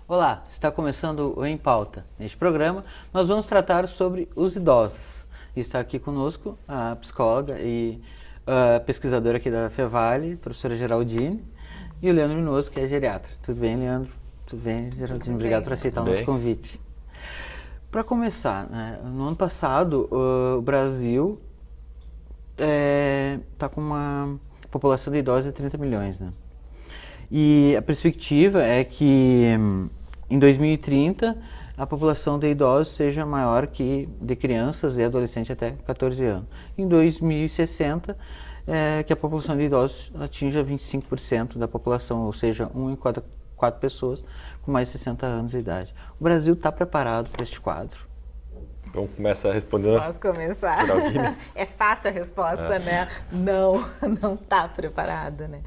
Olá, está começando o Em Pauta. Neste programa, nós vamos tratar sobre os idosos. Está aqui conosco a psicóloga e pesquisadora aqui da Fevale, professora Geraldine, e o Leandro Minoso, que é geriatra. Tudo bem, Leandro? Tudo bem, Geraldine? Obrigado por aceitar o nosso convite. Para começar, né, no ano passado, o Brasil está com uma população de idosos de 30 milhões, né? E a perspectiva é que em 2030 a população de idosos seja maior que de crianças e adolescentes até 14 anos. Em 2060, que a população de idosos atinja 25% da população, ou seja, 1 em cada 4 pessoas com mais de 60 anos de idade. O Brasil está preparado para este quadro? Vamos começar respondendo. Posso começar? É fácil a resposta, né? Não está preparado, né?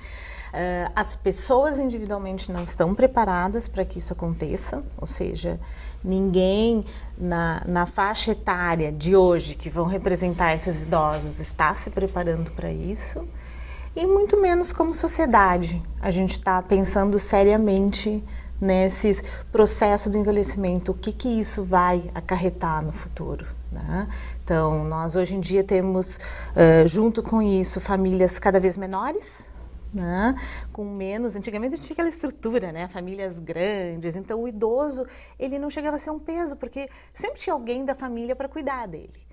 As pessoas individualmente não estão preparadas para que isso aconteça, ou seja, ninguém na faixa etária de hoje que vão representar esses idosos está se preparando para isso, e muito menos como sociedade. A gente está pensando seriamente nesse processo do envelhecimento, o que isso vai acarretar no futuro, né? Então, nós hoje em dia temos, junto com isso, famílias cada vez menores, né? Com menos, antigamente tinha aquela estrutura, né? Famílias grandes, então o idoso, ele não chegava a ser um peso, porque sempre tinha alguém da família para cuidar dele.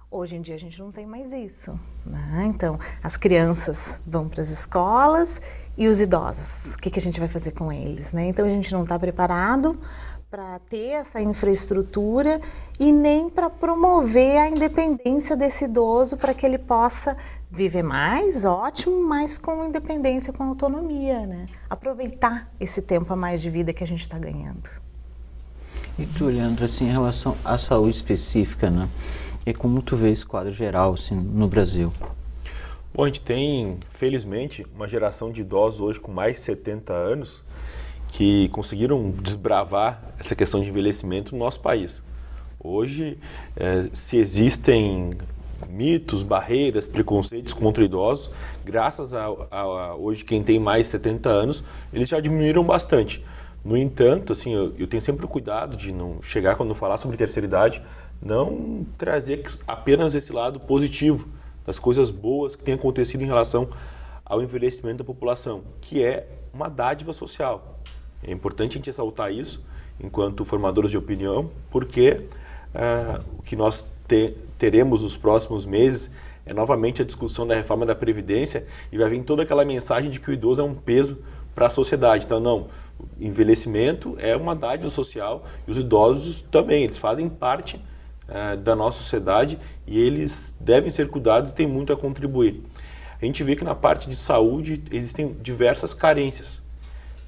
Hoje em dia a gente não tem mais isso, né? Então, as crianças vão para as escolas e os idosos, o que a gente vai fazer com eles, né? Então a gente não está preparado para ter essa infraestrutura e nem para promover a independência desse idoso para que ele possa viver mais, ótimo, mas com independência, com autonomia, né? Aproveitar esse tempo a mais de vida que a gente está ganhando. E tu, Leandro, assim, em relação à saúde específica, né? E como tu vê esse quadro geral, assim, no Brasil? Bom, a gente tem, felizmente, uma geração de idosos hoje com mais de 70 anos que conseguiram desbravar essa questão de envelhecimento no nosso país. Hoje, se existem mitos, barreiras, preconceitos contra idosos, graças a hoje quem tem mais de 70 anos, eles já diminuíram bastante. No entanto, assim, eu tenho sempre o cuidado de não chegar, quando eu falar sobre terceira idade, não trazer apenas esse lado positivo das coisas boas que têm acontecido em relação ao envelhecimento da população, que é uma dádiva social. É importante a gente ressaltar isso enquanto formadores de opinião, porque o que nós teremos nos próximos meses é novamente a discussão da reforma da Previdência, e vai vir toda aquela mensagem de que o idoso é um peso para a sociedade. Então, não, o envelhecimento é uma dádiva social e os idosos também, eles fazem parte da nossa sociedade e eles devem ser cuidados e têm muito a contribuir. A gente vê que na parte de saúde existem diversas carências,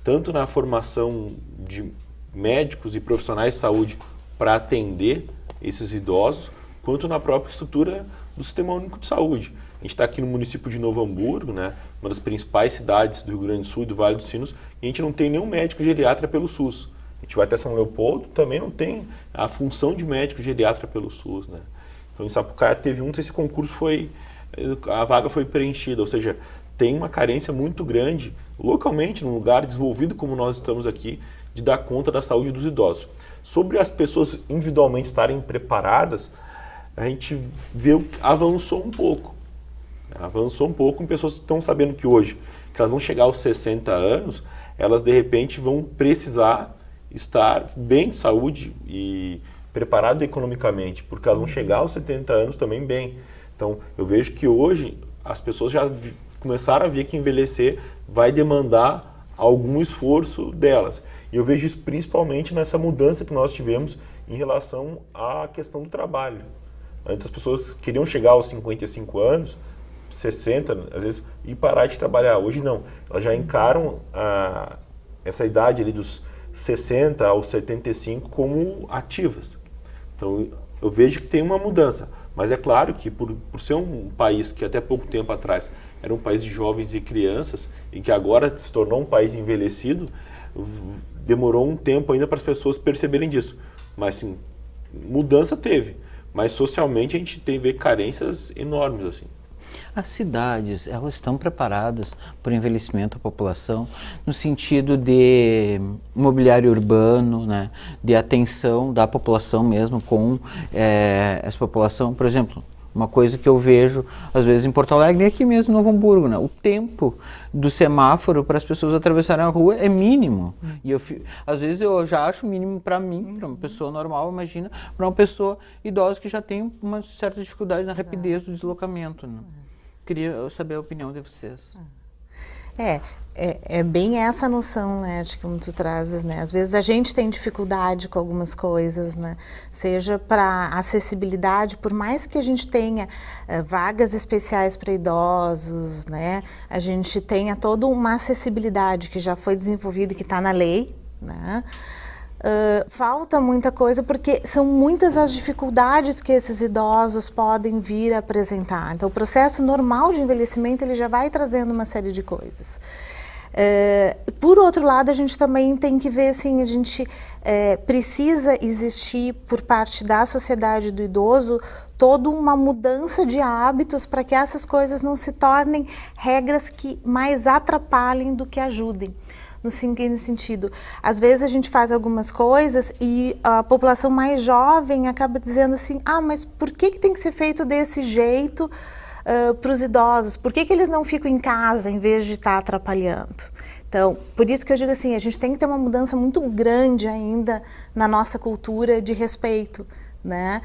tanto na formação de médicos e profissionais de saúde para atender esses idosos, quanto na própria estrutura do Sistema Único de Saúde. A gente está aqui no município de Novo Hamburgo, né, uma das principais cidades do Rio Grande do Sul e do Vale dos Sinos, e a gente não tem nenhum médico geriatra pelo SUS. A gente vai até São Leopoldo, também não tem a função de médico geriatra pelo SUS, né? Então em Sapucaia teve não sei se esse concurso a vaga foi preenchida, ou seja, tem uma carência muito grande localmente, num lugar desenvolvido como nós estamos aqui, de dar conta da saúde dos idosos. Sobre as pessoas individualmente estarem preparadas, a gente vê que avançou um pouco. Avançou um pouco em pessoas que estão sabendo que hoje, que elas vão chegar aos 60 anos, elas de repente vão precisar estar bem de saúde e preparado economicamente, porque elas vão chegar aos 70 anos também bem. Então, eu vejo que hoje as pessoas já começaram a ver que envelhecer vai demandar algum esforço delas. E eu vejo isso principalmente nessa mudança que nós tivemos em relação à questão do trabalho. Antes as pessoas queriam chegar aos 55 anos, 60, às vezes, e parar de trabalhar. Hoje não. Elas já encaram essa idade ali dos 60 aos 75 como ativas. Então, eu vejo que tem uma mudança. Mas é claro que por ser um país que até pouco tempo atrás era um país de jovens e crianças e que agora se tornou um país envelhecido, demorou um tempo ainda para as pessoas perceberem disso. Mas sim, mudança teve. mas socialmente a gente vê carências enormes, assim. As cidades, elas estão preparadas para o envelhecimento da população no sentido de mobiliário urbano, né, de atenção da população mesmo com essa população, por exemplo, uma coisa que eu vejo às vezes em Porto Alegre e aqui mesmo em Novo Hamburgo, né, o tempo do semáforo para as pessoas atravessarem a rua é mínimo. E às vezes eu já acho mínimo para mim, para uma pessoa normal, imagina, para uma pessoa idosa que já tem uma certa dificuldade na rapidez do deslocamento, né? Queria saber a opinião de vocês. É bem essa noção, né, de como tu trazes, né? Às vezes a gente tem dificuldade com algumas coisas, né? Seja para acessibilidade, por mais que a gente tenha vagas especiais para idosos, né? A gente tenha toda uma acessibilidade que já foi desenvolvida e que está na lei, né? Falta muita coisa porque são muitas as dificuldades que esses idosos podem vir a apresentar. Então, o processo normal de envelhecimento ele já vai trazendo uma série de coisas. Por outro lado, a gente também tem que ver, assim, a gente precisa existir por parte da sociedade do idoso toda uma mudança de hábitos para que essas coisas não se tornem regras que mais atrapalhem do que ajudem. No seguinte sentido, às vezes a gente faz algumas coisas e a população mais jovem acaba dizendo assim, mas por que tem que ser feito desse jeito para os idosos? Por que eles não ficam em casa em vez de estar atrapalhando? Então, por isso que eu digo assim, a gente tem que ter uma mudança muito grande ainda na nossa cultura de respeito, né?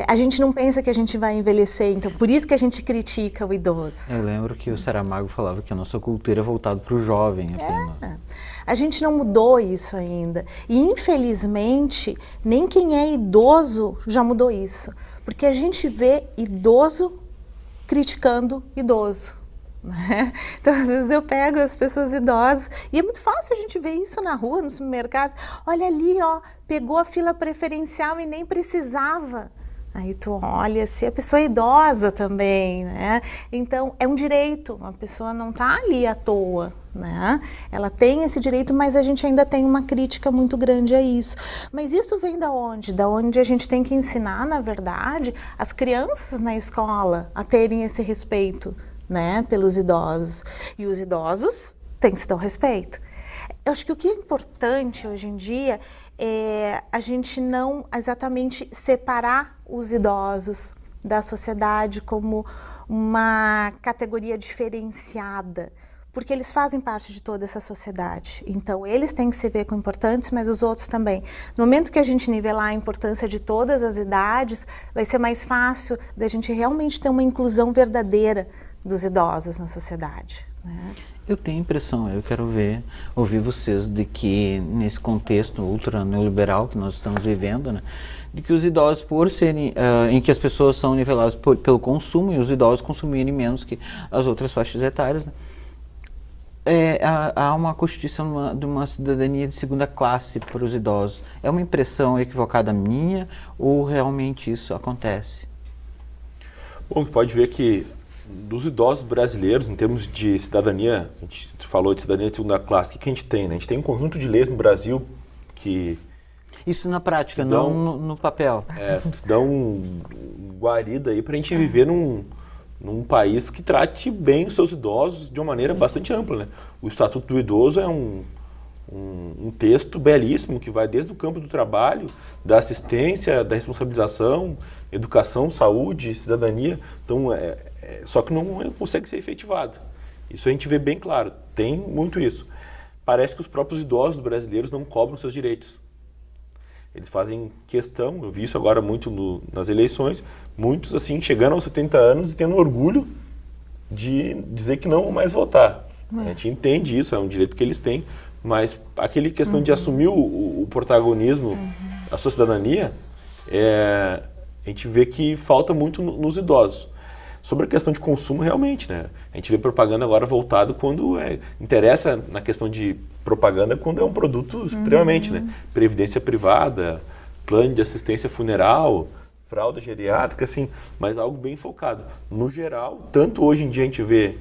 A gente não pensa que a gente vai envelhecer, então por isso que a gente critica o idoso. Eu lembro que o Saramago falava que a nossa cultura é voltada para o jovem apenas. A gente não mudou isso ainda. E infelizmente, nem quem é idoso já mudou isso. Porque a gente vê idoso criticando idoso. Né? Então, às vezes eu pego as pessoas idosas e é muito fácil a gente ver isso na rua, no supermercado. Olha ali, ó, pegou a fila preferencial e nem precisava. Aí tu olha, se a pessoa é idosa também, né? Então, é um direito, a pessoa não está ali à toa, né? Ela tem esse direito, mas a gente ainda tem uma crítica muito grande a isso. Mas isso vem da onde? Da onde a gente tem que ensinar, na verdade, as crianças na escola a terem esse respeito, né, pelos idosos. E os idosos têm que se dar o respeito. Eu acho que o que é importante hoje em dia é a gente não exatamente separar os idosos da sociedade como uma categoria diferenciada, porque eles fazem parte de toda essa sociedade. Então, eles têm que se ver como importantes, mas os outros também. No momento que a gente nivelar a importância de todas as idades, vai ser mais fácil da gente realmente ter uma inclusão verdadeira dos idosos na sociedade, né? Eu tenho a impressão, eu quero ouvir vocês, de que nesse contexto ultra neoliberal que nós estamos vivendo, né, de que os idosos, por serem, em que as pessoas são niveladas pelo consumo e os idosos consumirem menos que as outras faixas etárias, né, há uma constituição de uma cidadania de segunda classe para os idosos. É uma impressão equivocada minha ou realmente isso acontece? Bom, pode ver que dos idosos brasileiros, em termos de cidadania, a gente falou de cidadania de segunda classe, o que a gente tem? Né? A gente tem um conjunto de leis no Brasil que... Isso na prática, não no papel. Dão guarida aí para a gente viver num país que trate bem os seus idosos de uma maneira bastante ampla. Né? O Estatuto do Idoso é um texto belíssimo que vai desde o campo do trabalho, da assistência, da responsabilização, educação, saúde, cidadania. Então, só que não consegue ser efetivado. Isso a gente vê bem claro, tem muito isso. Parece que os próprios idosos brasileiros não cobram seus direitos. Eles fazem questão, eu vi isso agora muito nas eleições, muitos assim, chegando aos 70 anos e tendo orgulho de dizer que não vão mais votar. A gente entende isso, é um direito que eles têm, mas aquela questão de assumir o protagonismo, a sua cidadania, a gente vê que falta muito nos idosos. Sobre a questão de consumo, realmente, né? A gente vê propaganda agora voltado quando interessa na questão de propaganda quando é um produto extremamente, né? Previdência privada, plano de assistência funeral, fralda geriátrica, assim, mas algo bem focado. No geral, tanto hoje em dia a gente vê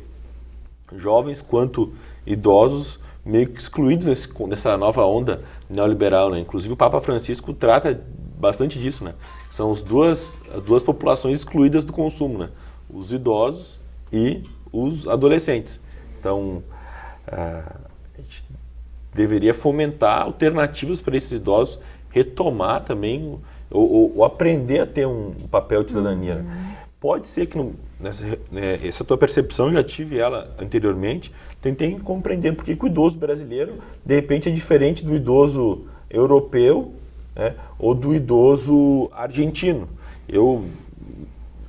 jovens quanto idosos meio que excluídos nessa nova onda neoliberal, né? Inclusive o Papa Francisco trata bastante disso, né? são as duas populações excluídas do consumo, né? Os idosos e os adolescentes. Então, a gente deveria fomentar alternativas para esses idosos retomar também ou aprender a ter um papel de cidadania. Né? Pode ser que essa tua percepção, eu já tive ela anteriormente, tentei compreender por que o idoso brasileiro, de repente, é diferente do idoso europeu, né, ou do idoso argentino. Eu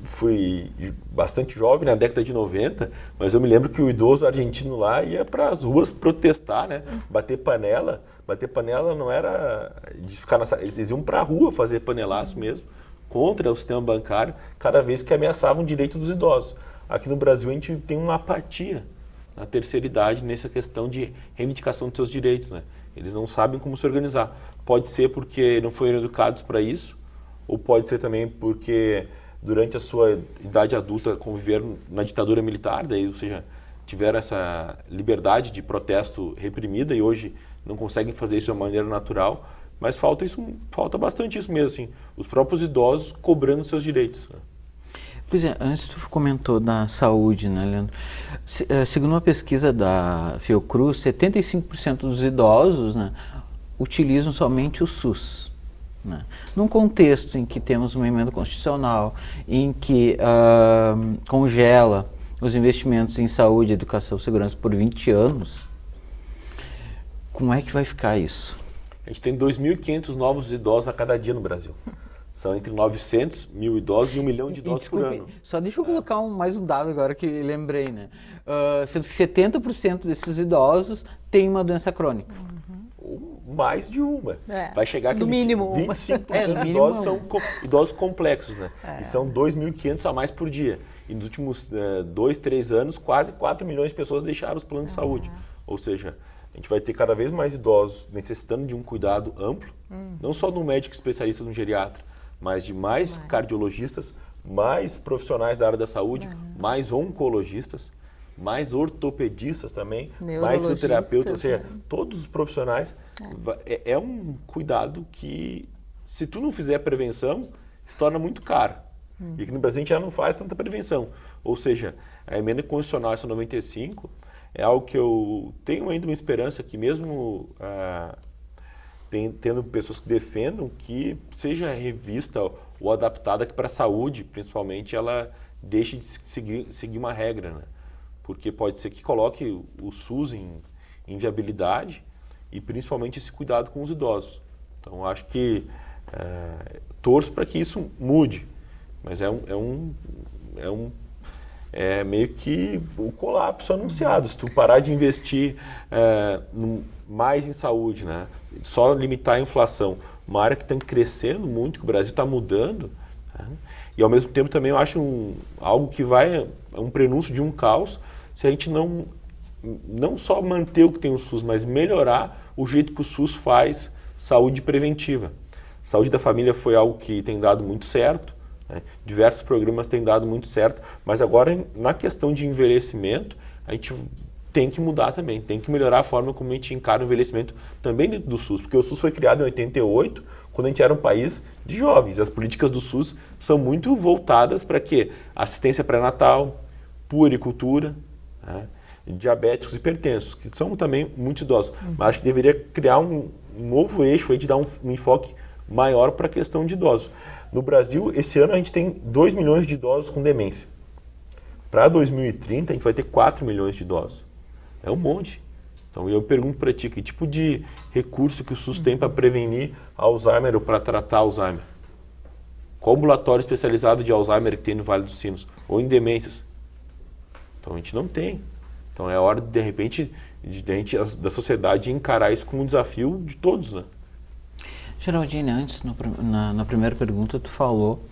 fui bastante jovem na década de 90, mas eu me lembro que o idoso argentino lá ia para as ruas protestar, né, bater panela. Bater panela não era de ficar na sala, eles iam para a rua fazer panelaço mesmo, contra o sistema bancário, cada vez que ameaçavam o direito dos idosos. Aqui no Brasil a gente tem uma apatia na terceira idade nessa questão de reivindicação de seus direitos, né? Eles não sabem como se organizar. Pode ser porque não foram educados para isso, ou pode ser também porque durante a sua idade adulta conviveram na ditadura militar, daí, ou seja, tiveram essa liberdade de protesto reprimida e hoje não conseguem fazer isso de uma maneira natural. Mas falta bastante isso mesmo, assim, os próprios idosos cobrando seus direitos. Pois é, antes tu comentou da saúde, né, Leandro? Segundo uma pesquisa da Fiocruz, 75% dos idosos, né, utilizam somente o SUS. Né? Num contexto em que temos uma emenda constitucional, em que congela os investimentos em saúde, educação e segurança por 20 anos, como é que vai ficar isso? A gente tem 2.500 novos idosos a cada dia no Brasil. São entre 900 mil idosos e 1 milhão de idosos por ano. Só deixa eu colocar mais um dado agora que lembrei, né? Sendo que 70% desses idosos têm uma doença crônica. Ou mais de uma. Vai chegar que no mínimo 25% dos idosos são idosos complexos, né? E são 2.500 a mais por dia. E nos últimos 2, 3 anos, quase 4 milhões de pessoas deixaram os planos de saúde. Ou seja, a gente vai ter cada vez mais idosos necessitando de um cuidado amplo, não só de um médico especialista, de um geriatra, mas de mais cardiologistas, mais profissionais da área da saúde, mais oncologistas, mais ortopedistas também, mais fisioterapeutas, ou seja, todos os profissionais. É um cuidado que, se tu não fizer prevenção, se torna muito caro. E aqui no Brasil a gente já não faz tanta prevenção. Ou seja, a emenda constitucional, essa 95, é algo que eu tenho ainda uma esperança que mesmo tendo pessoas que defendam que seja revista ou adaptada que para a saúde, principalmente, ela deixe de seguir uma regra, né? Porque pode ser que coloque o SUS em viabilidade e principalmente esse cuidado com os idosos. Então, acho que torço para que isso mude, mas é meio que o colapso anunciado. Se tu parar de investir mais em saúde, né? Só limitar a inflação, uma área que está crescendo muito, que o Brasil está mudando, né? E ao mesmo tempo também eu acho algo que é um prenúncio de um caos, se a gente não só manter o que tem o SUS, mas melhorar o jeito que o SUS faz saúde preventiva. Saúde da família foi algo que tem dado muito certo, né? Diversos programas têm dado muito certo, mas agora na questão de envelhecimento, a gente tem que mudar também, tem que melhorar a forma como a gente encara o envelhecimento também dentro do SUS, porque o SUS foi criado em 88, quando a gente era um país de jovens. As políticas do SUS são muito voltadas para quê? Assistência pré-natal, puericultura, né? Diabéticos e hipertensos, que são também muito idosos. Mas acho que deveria criar um novo eixo aí de dar um enfoque maior para a questão de idosos. No Brasil, esse ano a gente tem 2 milhões de idosos com demência. Para 2030, a gente vai ter 4 milhões de idosos. É um monte. Então, eu pergunto para ti, que tipo de recurso que o SUS tem para prevenir Alzheimer ou para tratar Alzheimer? Qual ambulatório especializado de Alzheimer que tem no Vale dos Sinos? Ou em demências? Então, a gente não tem. Então, é hora, de repente, da sociedade encarar isso como um desafio de todos, né? Geraldine, antes, na primeira pergunta, tu falou,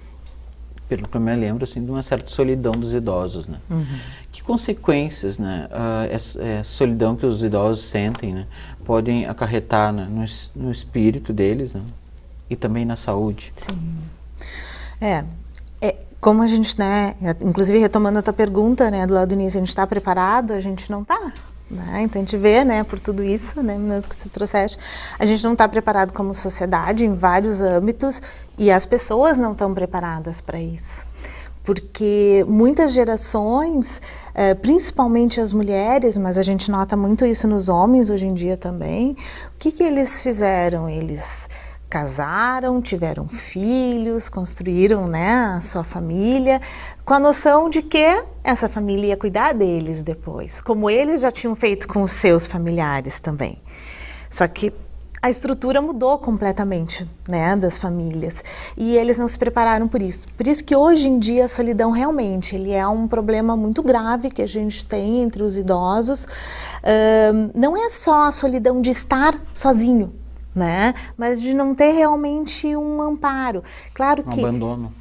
pelo que eu me lembro, assim, de uma certa solidão dos idosos, né? Que consequências, né, essa solidão que os idosos sentem, né, podem acarretar, né, no espírito deles, né, e também na saúde? Sim. Como a gente, né, inclusive retomando a tua pergunta, né, do lado do início, a gente está preparado? A gente não está. né? Então a gente vê, né, por tudo isso, né, que você trouxeste, a gente não está preparado como sociedade em vários âmbitos e as pessoas não estão preparadas para isso. Porque muitas gerações, principalmente as mulheres, mas a gente nota muito isso nos homens hoje em dia também, o que eles fizeram? Eles casaram, tiveram filhos, construíram, né, a sua família, com a noção de que essa família ia cuidar deles depois, como eles já tinham feito com os seus familiares também. Só que a estrutura mudou completamente, né, das famílias, e eles não se prepararam por isso. Por isso que hoje em dia a solidão realmente ele é um problema muito grave que a gente tem entre os idosos. Não é só a solidão de estar sozinho, né, mas de não ter realmente um amparo. Claro que abandono.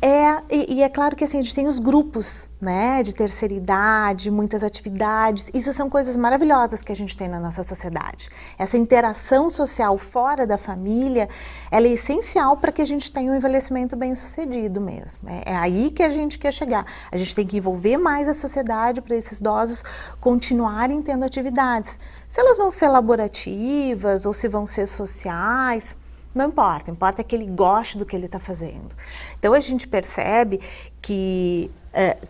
E é claro que assim, a gente tem os grupos, né, de terceira idade, muitas atividades, isso são coisas maravilhosas que a gente tem na nossa sociedade. Essa interação social fora da família, ela é essencial para que a gente tenha um envelhecimento bem sucedido mesmo. É aí que a gente quer chegar. A gente tem que envolver mais a sociedade para esses idosos continuarem tendo atividades. Se elas vão ser laborativas ou se vão ser sociais, não importa, importa que ele goste do que ele está fazendo. Então a gente percebe que,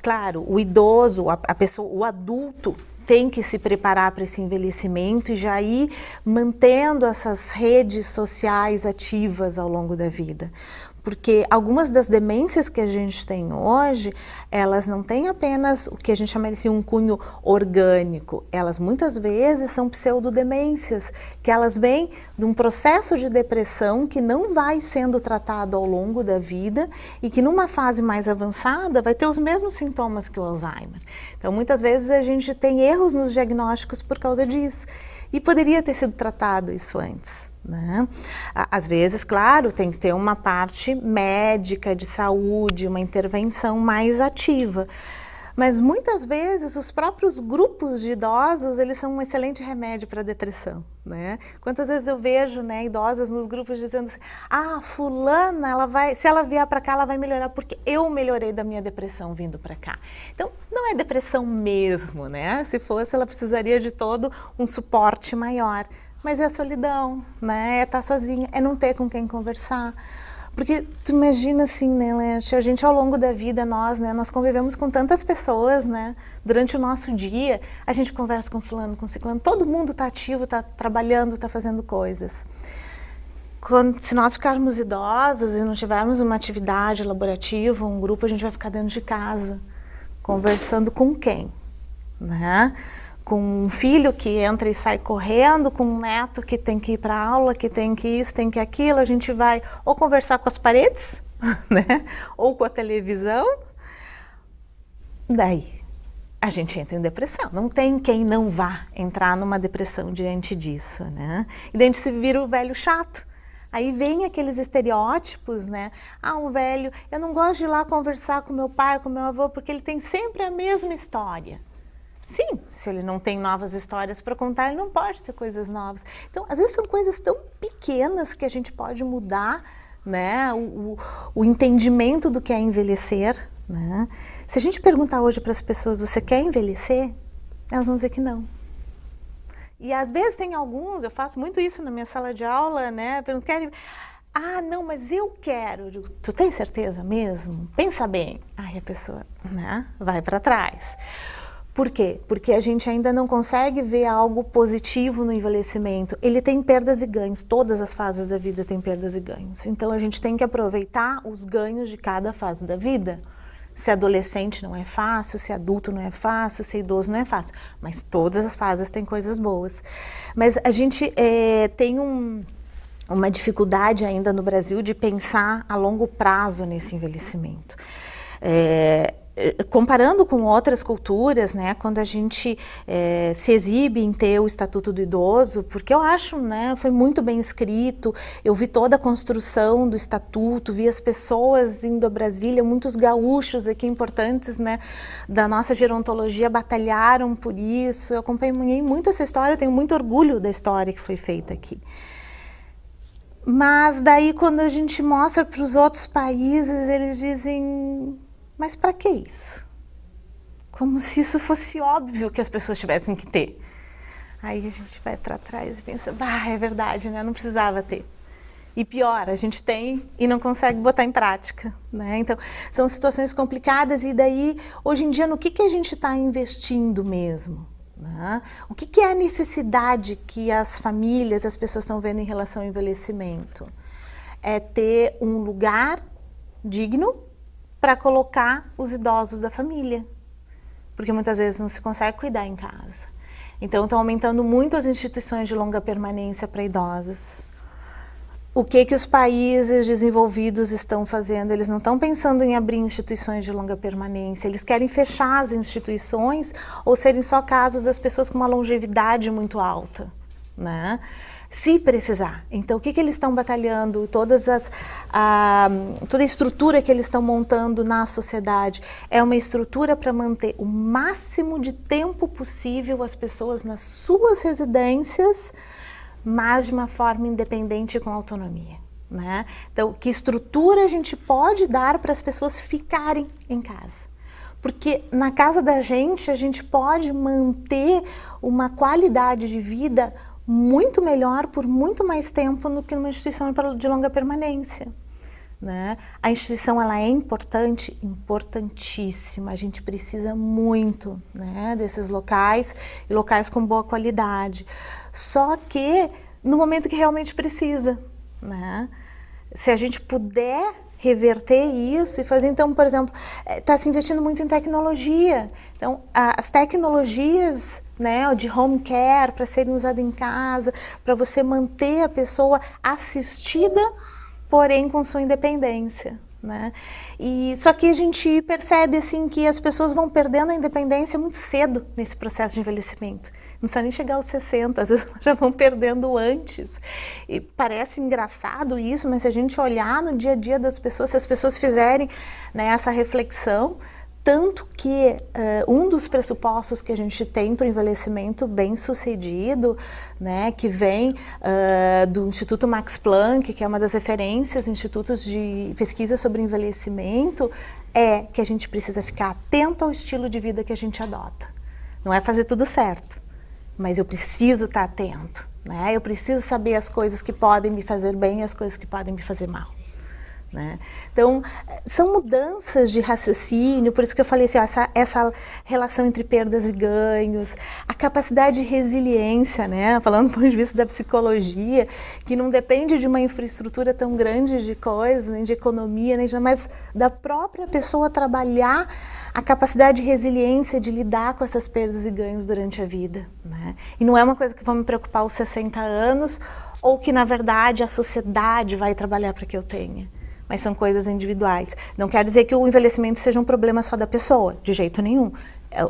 claro, o idoso, a pessoa, o adulto tem que se preparar para esse envelhecimento e já ir mantendo essas redes sociais ativas ao longo da vida. Porque algumas das demências que a gente tem hoje, elas não têm apenas o que a gente chama de um cunho orgânico. Elas muitas vezes são pseudodemências, que elas vêm de um processo de depressão que não vai sendo tratado ao longo da vida e que numa fase mais avançada vai ter os mesmos sintomas que o Alzheimer. Então muitas vezes a gente tem erros nos diagnósticos por causa disso. E poderia ter sido tratado isso antes, né? Às vezes, claro, tem que ter uma parte médica de saúde, uma intervenção mais ativa. Mas muitas vezes os próprios grupos de idosos, eles são um excelente remédio para a depressão, né? Quantas vezes eu vejo, né, idosas nos grupos dizendo assim, fulana, se ela vier para cá, ela vai melhorar, porque eu melhorei da minha depressão vindo para cá. Então, não é depressão mesmo, né? Se fosse, ela precisaria de todo um suporte maior. Mas é a solidão, né? É estar sozinha, é não ter com quem conversar. Porque tu imagina assim, né, Lente, a gente ao longo da vida, nós convivemos com tantas pessoas, né? Durante o nosso dia, a gente conversa com fulano, com ciclano, todo mundo está ativo, está trabalhando, está fazendo coisas. Se nós ficarmos idosos e não tivermos uma atividade laborativa, um grupo, a gente vai ficar dentro de casa, conversando com quem, né? Com um filho que entra e sai correndo, com um neto que tem que ir para aula, que tem que isso, tem que aquilo, a gente vai ou conversar com as paredes, né? Ou com a televisão. Daí a gente entra em depressão. Não tem quem não vá entrar numa depressão diante disso, né? E daí a gente se vira o velho chato. Aí vem aqueles estereótipos, né? Um velho, eu não gosto de ir lá conversar com meu pai, com meu avô, porque ele tem sempre a mesma história. Sim, se ele não tem novas histórias para contar, ele não pode ter coisas novas. Então, às vezes são coisas tão pequenas que a gente pode mudar, né, o entendimento do que é envelhecer, né? Se a gente perguntar hoje para as pessoas, você quer envelhecer? Elas vão dizer que não. E às vezes tem alguns, eu faço muito isso na minha sala de aula, né? Não, mas eu quero. Eu digo, tu tem certeza mesmo? Pensa bem. Aí a pessoa, né, vai para trás. Por quê? Porque a gente ainda não consegue ver algo positivo no envelhecimento. Ele tem perdas e ganhos, todas as fases da vida têm perdas e ganhos. Então a gente tem que aproveitar os ganhos de cada fase da vida. Se adolescente não é fácil, se adulto não é fácil, se idoso não é fácil. Mas todas as fases têm coisas boas. Mas a gente tem uma dificuldade ainda no Brasil de pensar a longo prazo nesse envelhecimento. Comparando com outras culturas, né, quando a gente se exibe em ter o Estatuto do Idoso, porque eu acho, né, foi muito bem escrito, eu vi toda a construção do Estatuto, vi as pessoas indo a Brasília, muitos gaúchos aqui importantes, né, da nossa gerontologia batalharam por isso, eu acompanhei muito essa história, eu tenho muito orgulho da história que foi feita aqui. Mas daí quando a gente mostra para os outros países, eles dizem... Mas para que isso? Como se isso fosse óbvio que as pessoas tivessem que ter. Aí a gente vai para trás e pensa, é verdade, né? Não precisava ter. E pior, a gente tem e não consegue botar em prática, né? Então, são situações complicadas e daí, hoje em dia, no que a gente está investindo mesmo? Né? O que é a necessidade que as famílias, as pessoas estão vendo em relação ao envelhecimento? É ter um lugar digno para colocar os idosos da família, porque muitas vezes não se consegue cuidar em casa. Então, estão aumentando muito as instituições de longa permanência para idosos. O que os países desenvolvidos estão fazendo? Eles não estão pensando em abrir instituições de longa permanência, eles querem fechar as instituições ou serem só casos das pessoas com uma longevidade muito alta, né? Se precisar. Então, o que eles estão batalhando? Toda a estrutura que eles estão montando na sociedade é uma estrutura para manter o máximo de tempo possível as pessoas nas suas residências, mas de uma forma independente e com autonomia, né? Então, que estrutura a gente pode dar para as pessoas ficarem em casa? Porque na casa da gente, a gente pode manter uma qualidade de vida muito melhor por muito mais tempo do que numa instituição de longa permanência, né? A instituição, ela é importante, importantíssima. A gente precisa muito, né, desses locais e locais com boa qualidade. Só que no momento que realmente precisa, né? Se a gente puder reverter isso e fazer, então, por exemplo, está se investindo muito em tecnologia. Então, as tecnologias, né, de home care para serem usadas em casa, para você manter a pessoa assistida, porém com sua independência, né? E só que a gente percebe assim que as pessoas vão perdendo a independência muito cedo nesse processo de envelhecimento. Não precisa nem chegar aos 60, às vezes já vão perdendo antes. E parece engraçado isso, mas se a gente olhar no dia a dia das pessoas, se as pessoas fizerem, né, essa reflexão, tanto que um dos pressupostos que a gente tem para o envelhecimento bem-sucedido, né, que vem do Instituto Max Planck, que é uma das referências, institutos de pesquisa sobre envelhecimento, é que a gente precisa ficar atento ao estilo de vida que a gente adota. Não é fazer tudo certo, mas eu preciso estar atento, né? Eu preciso saber as coisas que podem me fazer bem e as coisas que podem me fazer mal, né? Então, são mudanças de raciocínio, por isso que eu falei assim, essa relação entre perdas e ganhos, a capacidade de resiliência, né? Falando do ponto de vista da psicologia, que não depende de uma infraestrutura tão grande de coisas, nem de economia, nem de, mas da própria pessoa trabalhar a capacidade de resiliência de lidar com essas perdas e ganhos durante a vida, né? E não é uma coisa que vai me preocupar aos 60 anos ou que, na verdade, a sociedade vai trabalhar para que eu tenha. Mas são coisas individuais. Não quer dizer que o envelhecimento seja um problema só da pessoa, de jeito nenhum.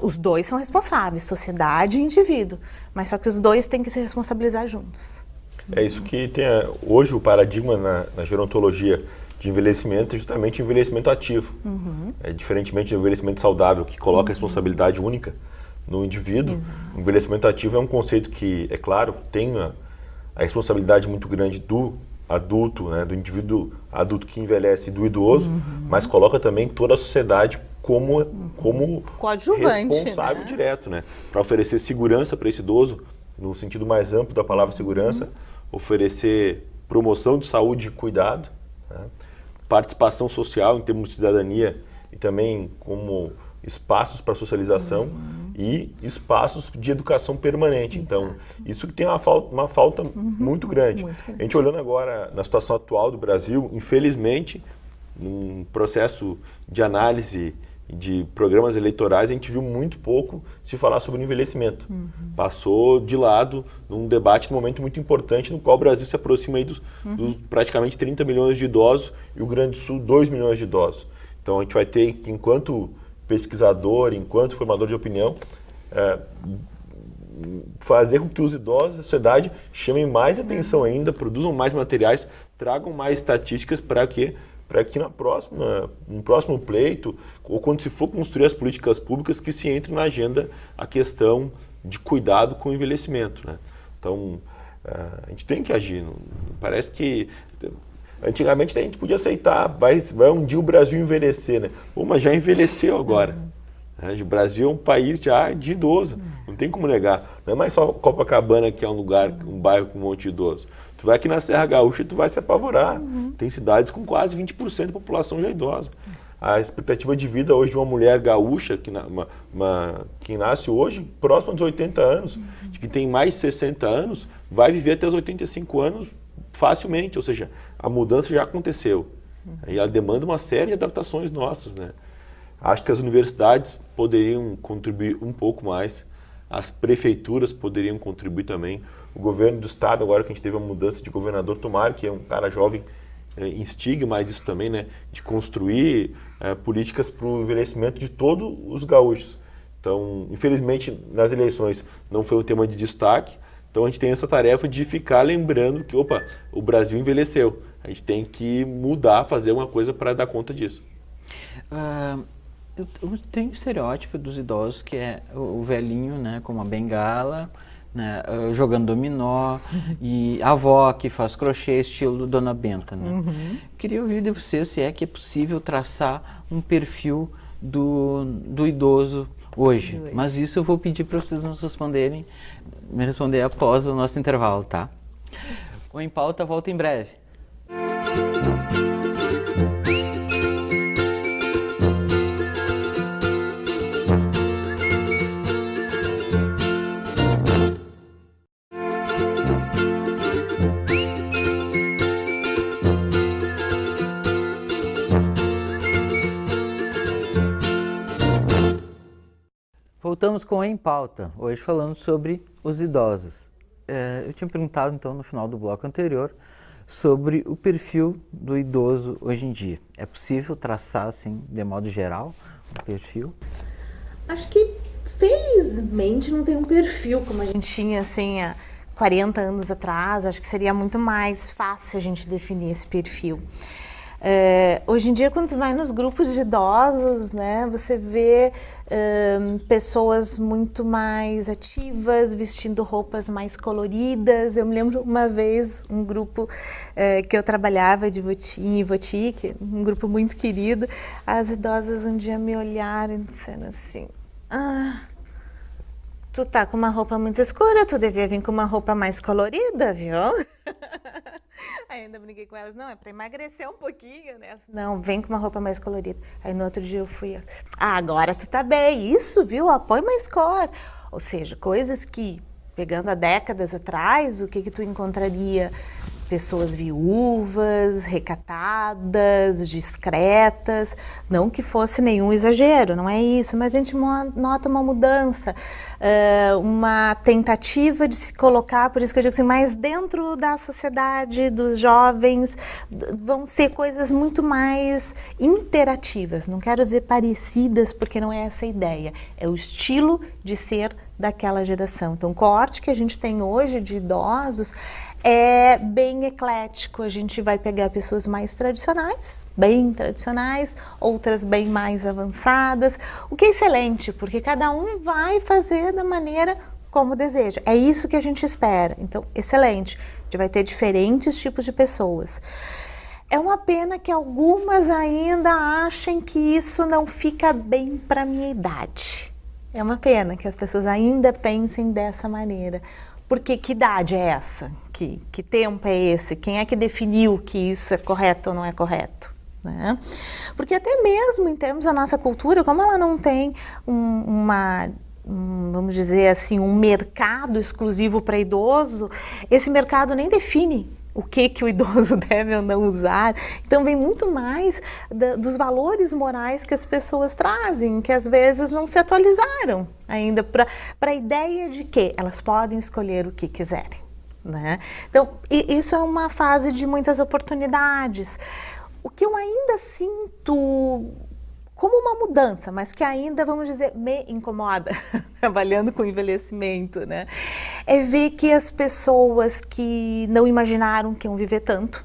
Os dois são responsáveis, sociedade e indivíduo. Mas só que os dois têm que se responsabilizar juntos. É isso que tem hoje o paradigma na gerontologia de envelhecimento, é justamente o envelhecimento ativo. Diferentemente do envelhecimento saudável, que coloca a responsabilidade única no indivíduo. Exato. O envelhecimento ativo é um conceito que, é claro, tem a responsabilidade muito grande do adulto, né, do indivíduo adulto que envelhece e do idoso, mas coloca também toda a sociedade como responsável, né, direto, né, para oferecer segurança para esse idoso, no sentido mais amplo da palavra segurança, oferecer promoção de saúde e cuidado, né, participação social em termos de cidadania e também como espaços para socialização e espaços de educação permanente. Exato. Então, isso que tem uma falta muito grande. A gente olhando agora na situação atual do Brasil, infelizmente, num processo de análise de programas eleitorais, a gente viu muito pouco se falar sobre o envelhecimento. Passou de lado num debate, num momento muito importante, no qual o Brasil se aproxima aí dos praticamente 30 milhões de idosos e o Rio Grande do Sul 2 milhões de idosos. Então, a gente vai ter, enquanto pesquisador, enquanto formador de opinião, fazer com que os idosos da sociedade chamem mais atenção ainda, produzam mais materiais, tragam mais estatísticas para que no próximo pleito, ou quando se for construir as políticas públicas, que se entre na agenda a questão de cuidado com o envelhecimento, né? Então, a gente tem que agir. Parece que antigamente a gente podia aceitar, vai um dia o Brasil envelhecer, né? Mas já envelheceu agora. O Brasil é um país já de idoso, não tem como negar. Não é mais só Copacabana que é um bairro com um monte de idoso. Tu vai aqui na Serra Gaúcha e tu vai se apavorar. Tem cidades com quase 20% da população já idosa. A expectativa de vida hoje de uma mulher gaúcha, que nasce hoje, próxima dos 80 anos, de que tem mais de 60 anos, vai viver até os 85 anos facilmente. Ou seja, a mudança já aconteceu. E ela demanda uma série de adaptações nossas, né? Acho que as universidades poderiam contribuir um pouco mais, as prefeituras poderiam contribuir também. O governo do estado, agora que a gente teve a mudança de governador, tomara que é um cara jovem, instigue mais isso também, né? De construir políticas para o envelhecimento de todos os gaúchos. Então, infelizmente, nas eleições não foi um tema de destaque, então a gente tem essa tarefa de ficar lembrando que, opa, o Brasil envelheceu. A gente tem que mudar, fazer alguma coisa para dar conta disso. Eu tenho um estereótipo dos idosos que é o velhinho, né, com uma bengala, né, jogando dominó, e a avó que faz crochê, estilo Dona Benta, né? Queria ouvir de você se é que é possível traçar um perfil do idoso hoje. Mas isso eu vou pedir para vocês me responder após o nosso intervalo, tá? O Em Pauta volta em breve. Voltamos com Em Pauta, hoje falando sobre os idosos. Eu tinha perguntado então no final do bloco anterior sobre o perfil do idoso hoje em dia. É possível traçar assim, de modo geral, um perfil? Acho que felizmente não tem um perfil como a gente tinha assim há 40 anos atrás. Acho que seria muito mais fácil a gente definir esse perfil. Hoje em dia, quando você vai nos grupos de idosos, né, você vê pessoas muito mais ativas, vestindo roupas mais coloridas. Eu me lembro uma vez, um grupo que eu trabalhava de em Ivoti, um grupo muito querido, as idosas um dia me olharam dizendo assim, tu tá com uma roupa muito escura, tu devia vir com uma roupa mais colorida, viu? Aí ainda brinquei com elas, não, é para emagrecer um pouquinho, né? Não, vem com uma roupa mais colorida. Aí no outro dia eu fui, agora tu tá bem, isso, viu? Põe mais cor. Ou seja, coisas que, pegando há décadas atrás, o que tu encontraria? Pessoas viúvas, recatadas, discretas, não que fosse nenhum exagero, não é isso, mas a gente nota uma mudança, uma tentativa de se colocar, por isso que eu digo assim, mais dentro da sociedade, dos jovens, vão ser coisas muito mais interativas, não quero dizer parecidas, porque não é essa a ideia, é o estilo de ser daquela geração. Então, o corte que a gente tem hoje de idosos é bem eclético, a gente vai pegar pessoas mais tradicionais, bem tradicionais, outras bem mais avançadas, o que é excelente, porque cada um vai fazer da maneira como deseja, é isso que a gente espera, então excelente, a gente vai ter diferentes tipos de pessoas. É uma pena que algumas ainda achem que isso não fica bem para a minha idade, é uma pena que as pessoas ainda pensem dessa maneira. Porque que idade é essa? Que tempo é esse? Quem é que definiu que isso é correto ou não é correto? Né? Porque até mesmo em termos da nossa cultura, como ela não tem vamos dizer assim, um mercado exclusivo para idoso, esse mercado nem define o que o idoso deve ou não usar. Então vem muito mais dos valores morais que as pessoas trazem, que às vezes não se atualizaram ainda para a ideia de que elas podem escolher o que quiserem. Né? Então isso é uma fase de muitas oportunidades. O que eu ainda sinto como uma mudança, mas que ainda, vamos dizer, me incomoda, trabalhando com envelhecimento, né? É ver que as pessoas que não imaginaram que iam viver tanto,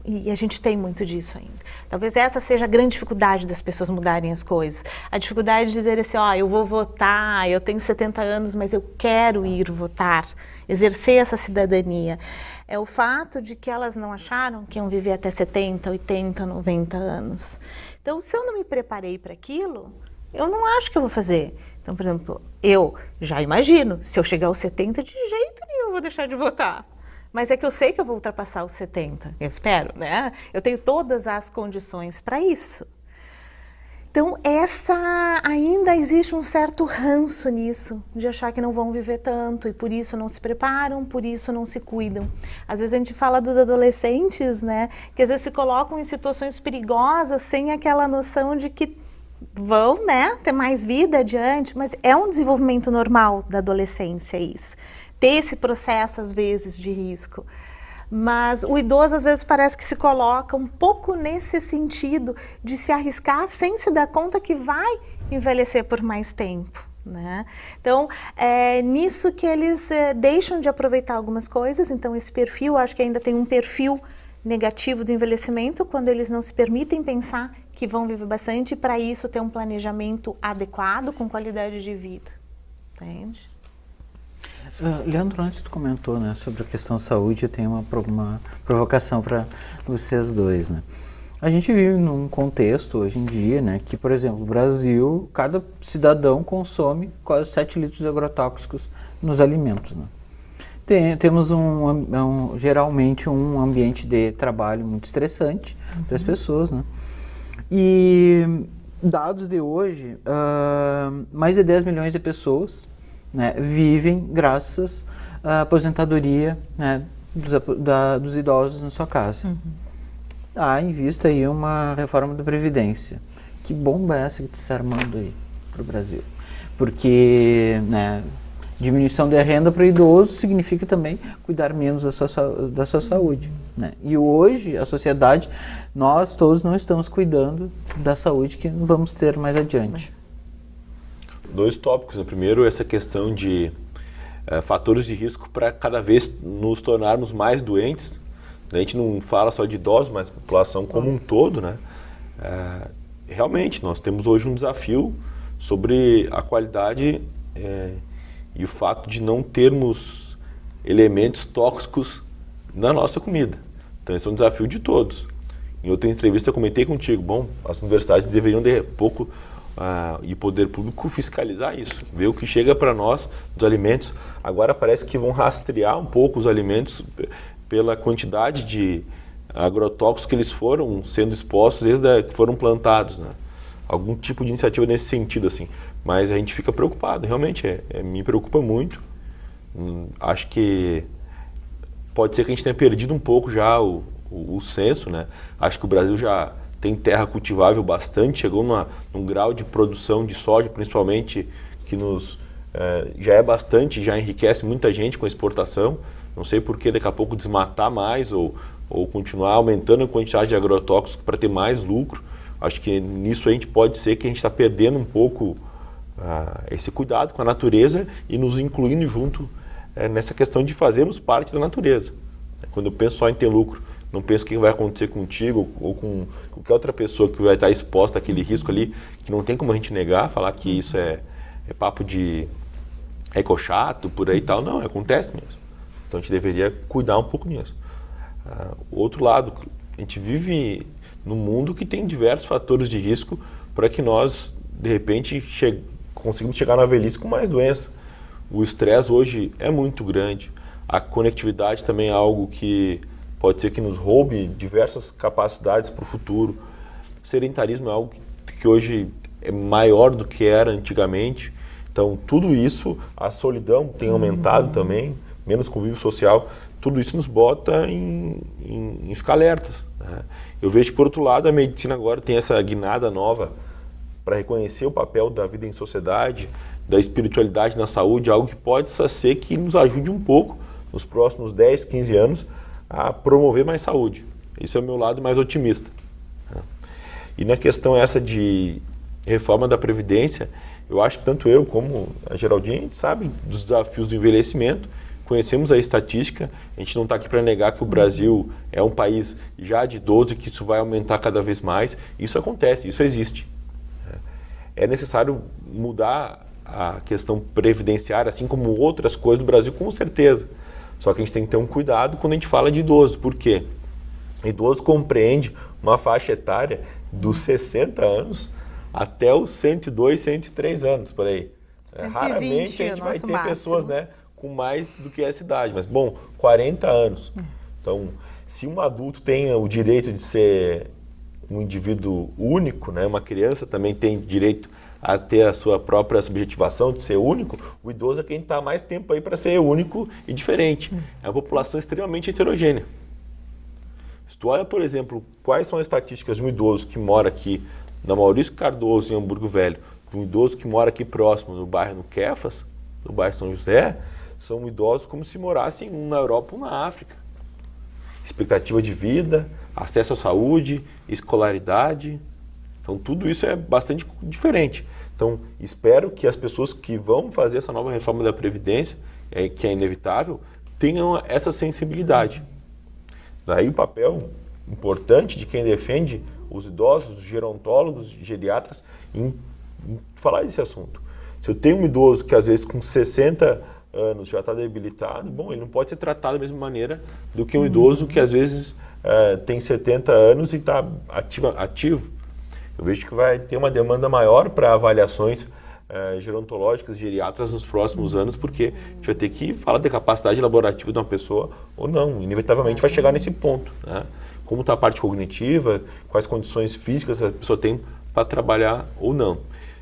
e a gente tem muito disso ainda. Talvez essa seja a grande dificuldade das pessoas mudarem as coisas. A dificuldade de dizer assim, eu vou votar, eu tenho 70 anos, mas eu quero ir votar, exercer essa cidadania. É o fato de que elas não acharam que iam viver até 70, 80, 90 anos. Então, se eu não me preparei para aquilo, Eu não acho que eu vou fazer. Então, por exemplo, eu já imagino, se eu chegar aos 70, de jeito nenhum eu vou deixar de votar. Mas é que eu sei que eu vou ultrapassar os 70, eu espero, né? Eu tenho todas as condições para isso. Então, ainda existe um certo ranço nisso, de achar que não vão viver tanto e por isso não se preparam, por isso não se cuidam. Às vezes a gente fala dos adolescentes, né, que às vezes se colocam em situações perigosas sem aquela noção de que vão, né, ter mais vida adiante, mas é um desenvolvimento normal da adolescência isso, ter esse processo às vezes de risco. Mas o idoso às vezes parece que se coloca um pouco nesse sentido de se arriscar sem se dar conta que vai envelhecer por mais tempo, né? Então, é nisso que eles deixam de aproveitar algumas coisas. Então, esse perfil, acho que ainda tem um perfil negativo do envelhecimento, quando eles não se permitem pensar que vão viver bastante e para isso ter um planejamento adequado, com qualidade de vida, entende? Leandro, antes tu comentou, né, sobre a questão da saúde, eu tenho uma provocação para vocês dois, né? A gente vive num contexto hoje em dia, né, que, por exemplo, no Brasil, cada cidadão consome quase 7 litros de agrotóxicos nos alimentos, né? Temos geralmente um ambiente de trabalho muito estressante para as pessoas, né? E dados de hoje, mais de 10 milhões de pessoas, né, vivem graças à aposentadoria, né, dos idosos na sua casa. Há em vista aí uma reforma da Previdência. Que bomba é essa que está se armando aí para o Brasil? Porque, né, diminuição da renda para o idoso significa também cuidar menos da sua saúde, né? E hoje a sociedade, nós todos não estamos cuidando da saúde que vamos ter mais adiante. 2 tópicos. O primeiro, essa questão de fatores de risco para cada vez nos tornarmos mais doentes. A gente não fala só de idosos, mas a população como um todo, né? Realmente, nós temos hoje um desafio sobre a qualidade e o fato de não termos elementos tóxicos na nossa comida. Então, esse é um desafio de todos. Em outra entrevista, eu comentei contigo, as universidades deveriam de pouco e o poder público fiscalizar isso, ver o que chega para nós dos alimentos. Agora parece que vão rastrear um pouco os alimentos pela quantidade de agrotóxicos que eles foram sendo expostos desde que foram plantados, né? Algum tipo de iniciativa nesse sentido, assim. Mas a gente fica preocupado, realmente, me preocupa muito. Acho que pode ser que a gente tenha perdido um pouco já o senso, né? Acho que o Brasil já tem terra cultivável bastante, chegou num grau de produção de soja, principalmente, que já é bastante, já enriquece muita gente com a exportação. Não sei por que daqui a pouco desmatar mais ou continuar aumentando a quantidade de agrotóxicos para ter mais lucro. Acho que nisso a gente pode ser que a gente está perdendo um pouco esse cuidado com a natureza e nos incluindo junto nessa questão de fazermos parte da natureza. Quando eu penso só em ter lucro, não penso o que vai acontecer contigo ou com qualquer outra pessoa que vai estar exposta àquele risco ali, que não tem como a gente negar, falar que isso é papo de ecochato, por aí e tal. Não, acontece mesmo. Então a gente deveria cuidar um pouco nisso. O outro lado, a gente vive num mundo que tem diversos fatores de risco para que nós, de repente, conseguimos chegar na velhice com mais doença. O estresse hoje é muito grande. A conectividade também é algo que pode ser que nos roube diversas capacidades para o futuro. O sedentarismo é algo que hoje é maior do que era antigamente. Então, tudo isso, a solidão tem aumentado também, menos convívio social, tudo isso nos bota em ficar alertas, né? Eu vejo que, por outro lado, a medicina agora tem essa guinada nova para reconhecer o papel da vida em sociedade, da espiritualidade na saúde, algo que pode ser que nos ajude um pouco, nos próximos 10, 15 anos, a promover mais saúde. Esse é o meu lado mais otimista. E na questão essa de reforma da Previdência, eu acho que tanto eu como a Geraldinha, a gente sabe dos desafios do envelhecimento, conhecemos a estatística, a gente não está aqui para negar que o Brasil é um país já de idoso e que isso vai aumentar cada vez mais. Isso acontece, isso existe. É necessário mudar a questão previdenciária, assim como outras coisas do Brasil, com certeza. Só que a gente tem que ter um cuidado quando a gente fala de idoso. Por quê? Idoso compreende uma faixa etária dos 60 anos até os 102, 103 anos, por aí. 120 Raramente a gente vai nosso ter máximo. pessoas, né, com mais do que essa idade, mas bom, 40 anos. Então, se um adulto tem o direito de ser um indivíduo único, né, uma criança também tem direito a ter a sua própria subjetivação de ser único, o idoso é quem está mais tempo aí para ser único e diferente. É uma população extremamente heterogênea. Se tu olha, por exemplo, quais são as estatísticas de um idoso que mora aqui na Maurício Cardoso, em Hamburgo Velho, de um idoso que mora aqui próximo, no bairro no Quefas, no bairro São José, são idosos como se morassem um na Europa ou na África. Expectativa de vida, acesso à saúde, escolaridade. Então, tudo isso é bastante diferente. Então, espero que as pessoas que vão fazer essa nova reforma da Previdência, que é inevitável, tenham essa sensibilidade. Daí o papel importante de quem defende os idosos, os gerontólogos, geriatras, em falar desse assunto. Se eu tenho um idoso que às vezes com 60 anos já está debilitado, bom, ele não pode ser tratado da mesma maneira do que um idoso que às vezes tem 70 anos e está ativo. Eu vejo que vai ter uma demanda maior para avaliações gerontológicas, geriatras nos próximos anos, porque a gente vai ter que falar da capacidade laborativa de uma pessoa ou não. Inevitavelmente vai chegar nesse ponto, né? Como está a parte cognitiva, quais condições físicas a pessoa tem para trabalhar ou não.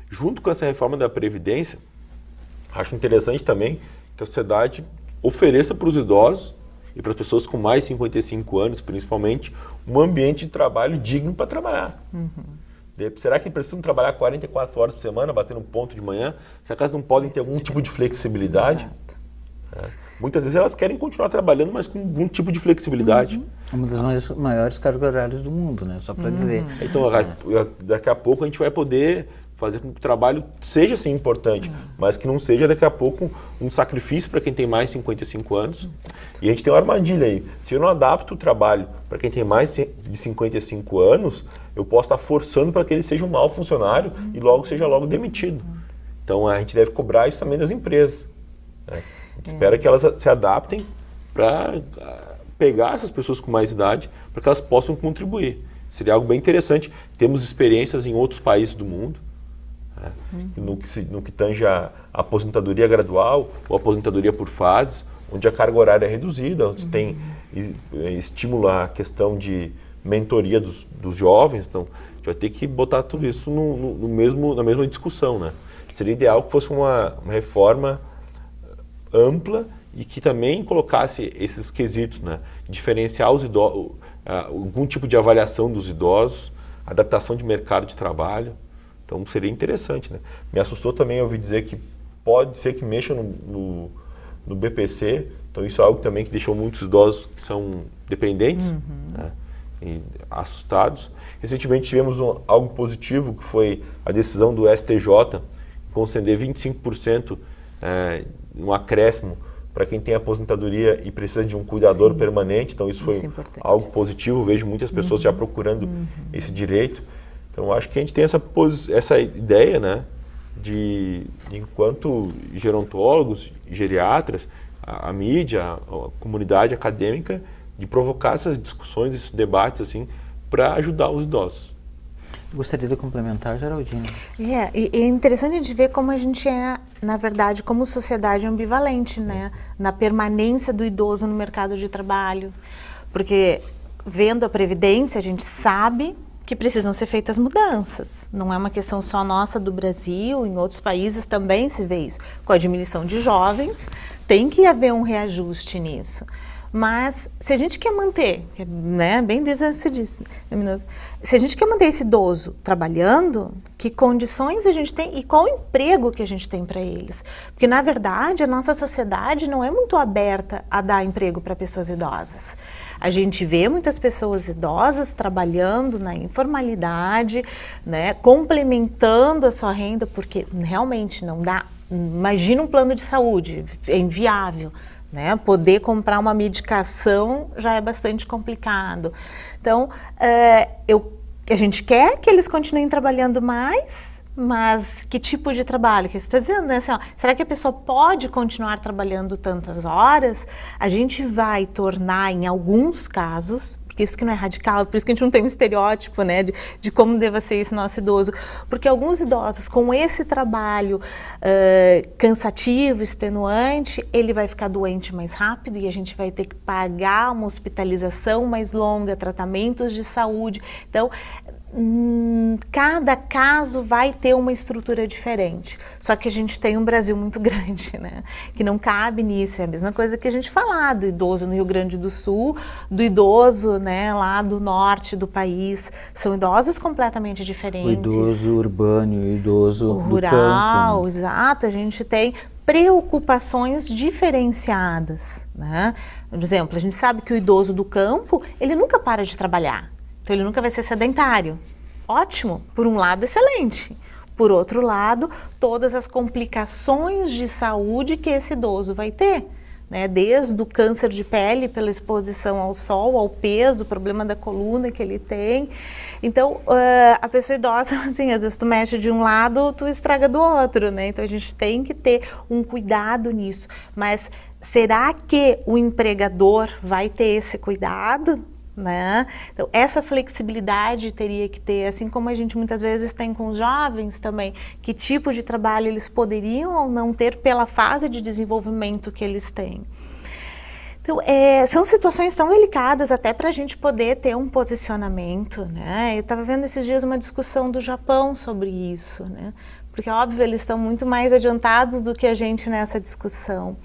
Junto com essa reforma da Previdência, acho interessante também que a sociedade ofereça para os idosos e para as pessoas com mais de 55 anos, principalmente, um ambiente de trabalho digno para trabalhar. Será que precisam trabalhar 44 horas por semana, batendo um ponto de manhã? Será que elas não podem ter algum tipo de flexibilidade? Muitas vezes elas querem continuar trabalhando, mas com algum tipo de flexibilidade. Uma das maiores cargas horárias do mundo, né? Só para dizer. Então, daqui a pouco a gente vai poder fazer com que o trabalho seja, sim, importante, mas que não seja, daqui a pouco, um sacrifício para quem tem mais de 55 anos. E a gente tem uma armadilha aí. Se eu não adapto o trabalho para quem tem mais de 55 anos, eu posso estar forçando para que ele seja um mau funcionário e logo seja demitido. Então, a gente deve cobrar isso também das empresas, né? A gente espera que elas se adaptem para pegar essas pessoas com mais idade para que elas possam contribuir. Seria algo bem interessante. Temos experiências em outros países do mundo, né? No que tange a aposentadoria gradual ou aposentadoria por fases, onde a carga horária é reduzida, onde tem estimula a questão de mentoria dos jovens. Então, a gente vai ter que botar tudo isso na mesma discussão, né? Seria ideal que fosse uma reforma ampla e que também colocasse esses quesitos, né? Diferenciar os idosos, algum tipo de avaliação dos idosos, adaptação de mercado de trabalho. Então seria interessante, né? Me assustou também ouvir dizer que pode ser que mexa no BPC. Então isso é algo também que deixou muitos idosos que são dependentes, né? E assustados. Recentemente tivemos algo positivo, que foi a decisão do STJ conceder 25% um acréscimo para quem tem aposentadoria e precisa de um cuidador permanente. Então isso foi algo positivo. Vejo muitas pessoas já procurando esse direito. Então acho que a gente tem essa ideia, né, de enquanto gerontólogos, geriatras, a mídia, a comunidade acadêmica, de provocar essas discussões, esses debates assim, para ajudar os idosos. Gostaria de complementar, Geraldine. É interessante a gente ver como a gente é, na verdade, como sociedade ambivalente, né? Na permanência do idoso no mercado de trabalho. Porque, vendo a Previdência, a gente sabe que precisam ser feitas mudanças. Não é uma questão só nossa do Brasil, em outros países também se vê isso. Com a diminuição de jovens, tem que haver um reajuste nisso. Mas se a gente quer manter, né, bem desde que você disse, se a gente quer manter esse idoso trabalhando, que condições a gente tem e qual emprego que a gente tem para eles? Porque, na verdade, a nossa sociedade não é muito aberta a dar emprego para pessoas idosas. A gente vê muitas pessoas idosas trabalhando na informalidade, né, complementando a sua renda, porque realmente não dá. Imagina um plano de saúde, é inviável. Né? Poder comprar uma medicação já é bastante complicado. Então, a gente quer que eles continuem trabalhando mais, mas que tipo de trabalho? Que você está dizendo, né? Assim, será que a pessoa pode continuar trabalhando tantas horas? A gente vai tornar, em alguns casos, porque Por isso que não é radical, por isso que a gente não tem um estereótipo, né, de como deva ser esse nosso idoso. Porque alguns idosos, com esse trabalho cansativo, extenuante, ele vai ficar doente mais rápido e a gente vai ter que pagar uma hospitalização mais longa, tratamentos de saúde. Então, cada caso vai ter uma estrutura diferente. Só que a gente tem um Brasil muito grande, né? Que não cabe nisso. É a mesma coisa que a gente falar do idoso no Rio Grande do Sul, do idoso, né, lá do norte do país. São idosos completamente diferentes. O idoso urbano e o idoso rural, do campo. Exato. A gente tem preocupações diferenciadas, né? Por exemplo, a gente sabe que o idoso do campo, ele nunca para de trabalhar. Então, ele nunca vai ser sedentário. Ótimo, por um lado, excelente. Por outro lado, todas as complicações de saúde que esse idoso vai ter, né? Desde o câncer de pele pela exposição ao sol, ao peso, o problema da coluna que ele tem. Então, a pessoa idosa, assim, às vezes tu mexe de um lado, tu estraga do outro, né? Então, a gente tem que ter um cuidado nisso. Mas será que o empregador vai ter esse cuidado? Né? Então, essa flexibilidade teria que ter, assim como a gente muitas vezes tem com os jovens também, que tipo de trabalho eles poderiam ou não ter pela fase de desenvolvimento que eles têm. Então, são situações tão delicadas até para a gente poder ter um posicionamento, né? Eu estava vendo esses dias uma discussão do Japão sobre isso, né? Porque, óbvio, eles estão muito mais adiantados do que a gente nessa discussão.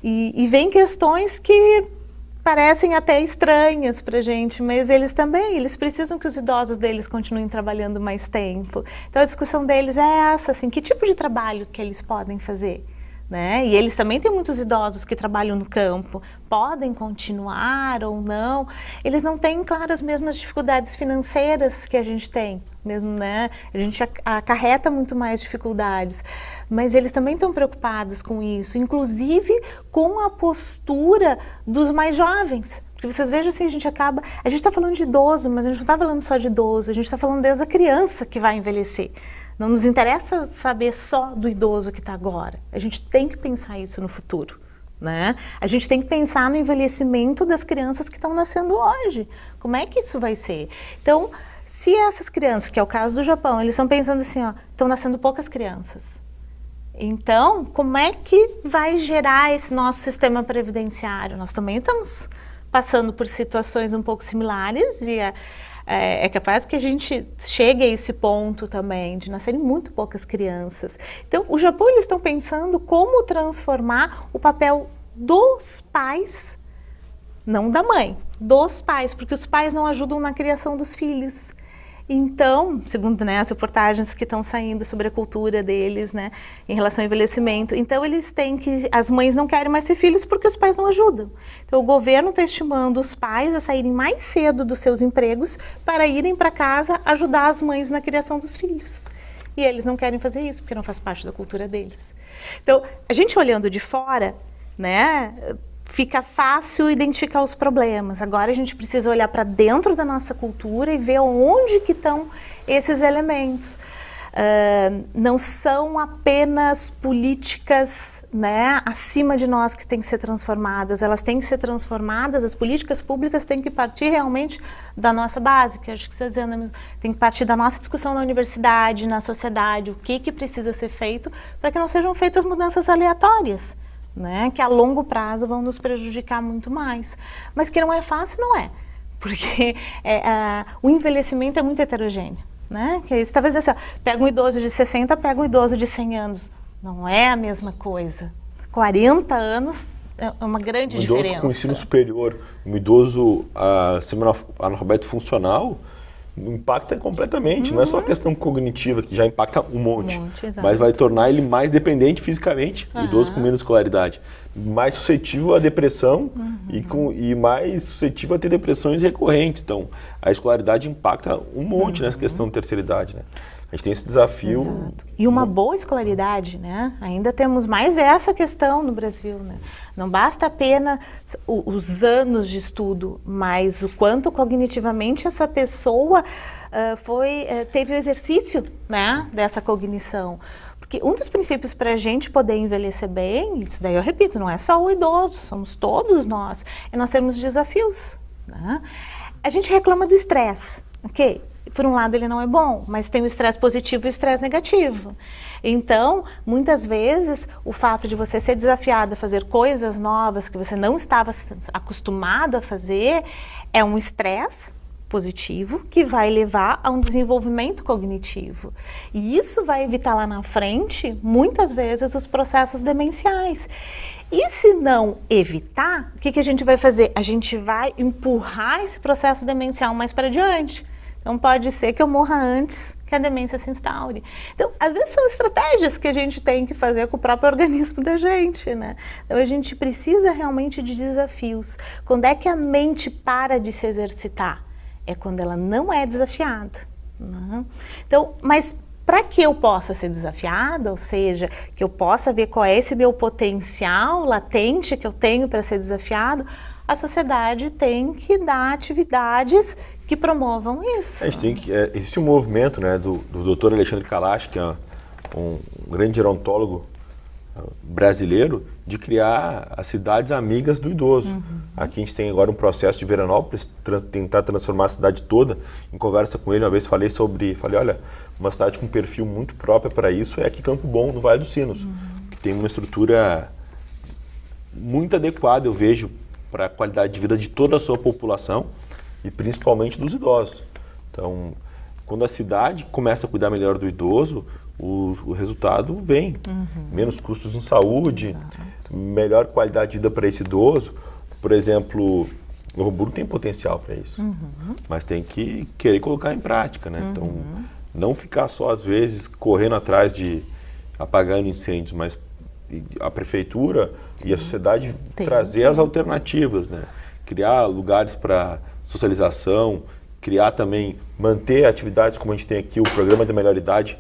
E vem questões que parecem até estranhas para a gente, mas eles precisam que os idosos deles continuem trabalhando mais tempo. Então a discussão deles é essa, assim, que tipo de trabalho que eles podem fazer? Né? E eles também têm muitos idosos que trabalham no campo, podem continuar ou não. Eles não têm, claro, as mesmas dificuldades financeiras que a gente tem, mesmo, né? A gente acarreta muito mais dificuldades, mas eles também estão preocupados com isso, inclusive com a postura dos mais jovens. Porque vocês vejam assim, a gente está falando de idoso, mas a gente não está falando só de idoso, a gente está falando desde a criança que vai envelhecer. Não nos interessa saber só do idoso que está agora. A gente tem que pensar isso no futuro, né? A gente tem que pensar no envelhecimento das crianças que estão nascendo hoje. Como é que isso vai ser? Então, se essas crianças, que é o caso do Japão, eles estão pensando assim, ó, estão nascendo poucas crianças. Então, como é que vai gerar esse nosso sistema previdenciário? Nós também estamos passando por situações um pouco similares e é capaz que a gente chegue a esse ponto também, de nascerem muito poucas crianças. Então, o Japão, eles estão pensando como transformar o papel dos pais, não da mãe, dos pais, porque os pais não ajudam na criação dos filhos. Então, segundo, né, as reportagens que estão saindo sobre a cultura deles, né, em relação ao envelhecimento, então eles têm que, as mães não querem mais ter filhos porque os pais não ajudam. Então o governo está estimulando os pais a saírem mais cedo dos seus empregos para irem para casa ajudar as mães na criação dos filhos. E eles não querem fazer isso porque não faz parte da cultura deles. Então, a gente olhando de fora, né, fica fácil identificar os problemas. Agora a gente precisa olhar para dentro da nossa cultura e ver onde que estão esses elementos. Não são apenas políticas, né, acima de nós que têm que ser transformadas. Elas têm que ser transformadas, as políticas públicas têm que partir realmente da nossa base, que acho que você está dizendo, tem que partir da nossa discussão na universidade, na sociedade, o que precisa ser feito para que não sejam feitas mudanças aleatórias, né, que a longo prazo vão nos prejudicar muito mais. Mas que não é fácil, não é. Porque o envelhecimento é muito heterogêneo. Né? Que isso, talvez assim, ó, pega um idoso de 60, pega um idoso de 100 anos. Não é a mesma coisa. 40 anos é uma grande diferença. Um idoso com ensino superior, um idoso semi-analfabeto funcional, impacta completamente. Não é só a questão cognitiva, que já impacta um monte mas vai tornar ele mais dependente fisicamente, o idoso com menos escolaridade. Mais suscetível à depressão e mais suscetível a ter depressões recorrentes. Então, a escolaridade impacta um monte nessa questão de terceira idade, né? A gente tem esse desafio. Exato. E uma boa escolaridade, né? Ainda temos mais essa questão no Brasil, né? Não basta apenas os anos de estudo, mas o quanto cognitivamente essa pessoa teve o exercício, né, dessa cognição. Porque um dos princípios para a gente poder envelhecer bem, isso daí eu repito, não é só o idoso, somos todos nós, e nós temos desafios, né? A gente reclama do estresse, ok? Por um lado ele não é bom, mas tem o estresse positivo e o estresse negativo. Então, muitas vezes, o fato de você ser desafiado a fazer coisas novas que você não estava acostumado a fazer é um estresse positivo que vai levar a um desenvolvimento cognitivo. E isso vai evitar lá na frente, muitas vezes, os processos demenciais. E se não evitar, o que a gente vai fazer? A gente vai empurrar esse processo demencial mais para diante. Então, pode ser que eu morra antes que a demência se instaure. Então, às vezes são estratégias que a gente tem que fazer com o próprio organismo da gente, né? Então, a gente precisa realmente de desafios. Quando é que a mente para de se exercitar? É quando ela não é desafiada, né? Então, mas para que eu possa ser desafiada, ou seja, que eu possa ver qual é esse meu potencial latente que eu tenho para ser desafiado, a sociedade tem que dar atividades que promovam isso. Existe um movimento, né, do Dr. Alexandre Kalash, que é um grande gerontólogo brasileiro, de criar as cidades amigas do idoso. Aqui a gente tem agora um processo de Veranópolis, tentar transformar a cidade toda. Em conversa com ele, uma vez falei, olha, uma cidade com perfil muito próprio para isso é aqui Campo Bom, no Vale dos Sinos, que tem uma estrutura muito adequada, eu vejo, para a qualidade de vida de toda a sua população e principalmente dos idosos. Então, quando a cidade começa a cuidar melhor do idoso, o resultado vem. Menos custos em saúde, melhor qualidade de vida para esse idoso. Por exemplo, o Hamburgo tem potencial para isso, mas tem que querer colocar em prática, né? Então, não ficar só, às vezes, correndo atrás de apagando incêndios, mas a prefeitura e a sociedade trazer as alternativas, né? Criar lugares para socialização, criar também, manter atividades como a gente tem aqui, o Programa da Melhor Idade,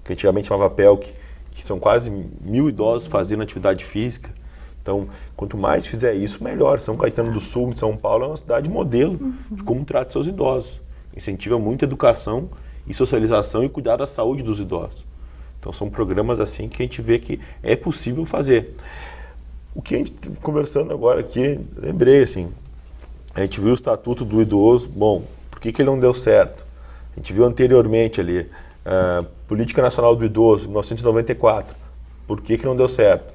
que antigamente chamava PELC, que são quase 1.000 idosos fazendo atividade física. Então, quanto mais fizer isso, melhor. São Caetano do Sul, de São Paulo, é uma cidade modelo de como trata seus idosos. Incentiva muito a educação e socialização e cuidar da saúde dos idosos. Então, são programas assim que a gente vê que é possível fazer. O que a gente conversando agora aqui, lembrei assim, a gente viu o Estatuto do Idoso, bom, por que ele não deu certo? A gente viu anteriormente ali, Política Nacional do Idoso, 1994, por que não deu certo?